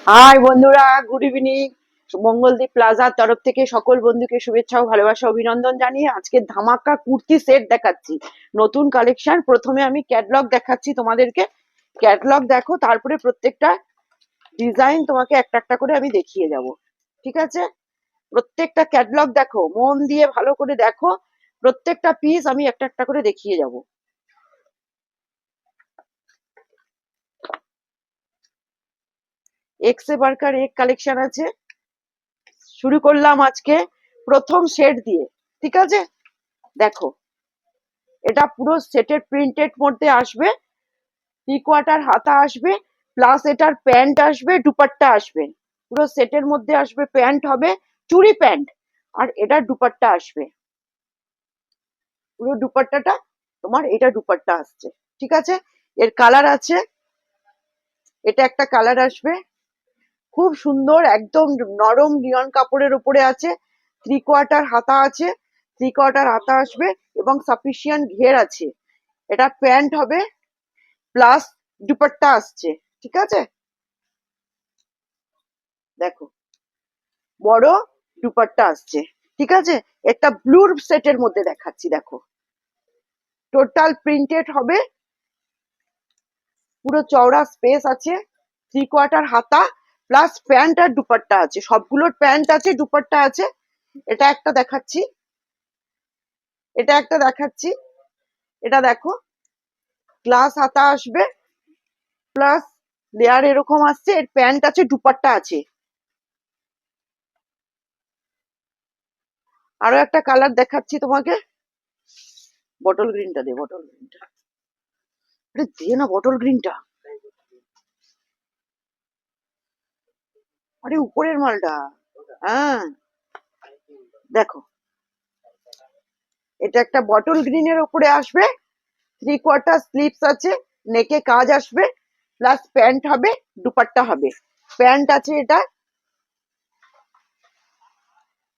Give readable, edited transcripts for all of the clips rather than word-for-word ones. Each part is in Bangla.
হাই বন্ধুরা, গুড ইভিনিং। মঙ্গলদ্বীপ প্লাজার তরফ থেকে সকল বন্ধুকে শুভেচ্ছা ও ভালোবাসা অভিনন্দন জানিয়ে আজকে ধামাকা কুর্তি সেট দেখাচ্ছি, নতুন কালেকশন। প্রথমে আমি ক্যাটলগ দেখাচ্ছি তোমাদেরকে। ক্যাটলগ দেখো, তারপরে প্রত্যেকটা ডিজাইন তোমাকে একটা একটা করে আমি দেখিয়ে যাব। ঠিক আছে, প্রত্যেকটা ক্যাটলগ দেখো, মন দিয়ে ভালো করে দেখো। প্রত্যেকটা পিস আমি একটা একটা করে দেখিয়ে যাব। এক্সে বার্কার এক কালেকশন আছে। শুরু করলাম আজকে প্রথম সেট দিয়ে। ঠিক আছে, দেখো, এটা পুরো সেটের প্রিন্টেড মধ্যে আসবে। 3/4 হাতা আসবে, প্লাস এটার প্যান্ট আসবে, দুপাট্টা আসবে। পুরো সেটের মধ্যে আসবে, প্যান্ট হবে চুড়ি প্যান্ট, আর এটার দুপাট্টা আসবে। পুরো দুপাট্টাটা তোমার, এটা দুপাট্টা আসছে। ঠিক আছে, এর কালার আছে, এটা একটা কালার আসবে, খুব সুন্দর, একদম নরম লিয়ন কাপড়ের উপরে আছে। 3/4 হাতা আছে, 3/4 হাতা আসবে এবং সাফিসিয়েন্ট ঘের আছে। এটা প্যান্ট হবে, প্লাস দুপাট্টা আসছে। ঠিক আছে, দেখো, বড় দুপাট্টা আসছে। ঠিক আছে, একটা ব্লুর সেটের মধ্যে দেখাচ্ছি, দেখো, টোটাল প্রিন্টেড হবে, পুরো চওড়া স্পেস আছে, 3/4 হাতা, প্লাস প্যান্ট আর দুপাট্টা আছে। সবগুলোর প্যান্ট আছে, দুপাট্টা আছে। এটা একটা দেখাচ্ছি, এটা একটা দেখাচ্ছি, এটা দেখো, গ্লাস হাতা আসবে, প্লাস লেয়ার এরকম আসছে, এর প্যান্ট আছে, দুপাট্টা আছে। আরো একটা কালার দেখাচ্ছি তোমাকে, বটল গ্রিনটা দে, বটল গ্রিনটা, আরে দে না বটল গ্রিনটা, আরে উপরের মালটা। হ্যাঁ, দেখো, এটা একটা বটল গ্রিনের উপরে আসবে, 3/4 স্লিভস আছে, নেকে কাজ আসবে, প্লাস প্যান্ট হবে, দুপাট্টা হবে। প্যান্ট আছে, এটা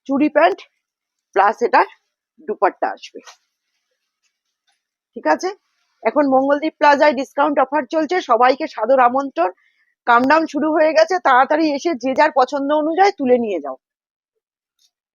চুড়ি প্যান্ট, প্লাস এটা দুপাট্টা আসবে। ঠিক আছে, এখন মঙ্গলদ্বীপ প্লাজায় ডিসকাউন্ট অফার চলছে, সবাইকে সাদর আমন্ত্রণ। কামডাউন শুরু হয়ে গেছে, তাড়াতাড়ি এসে যে যার পছন্দ অনুযায়ী তুলে নিয়ে যাও।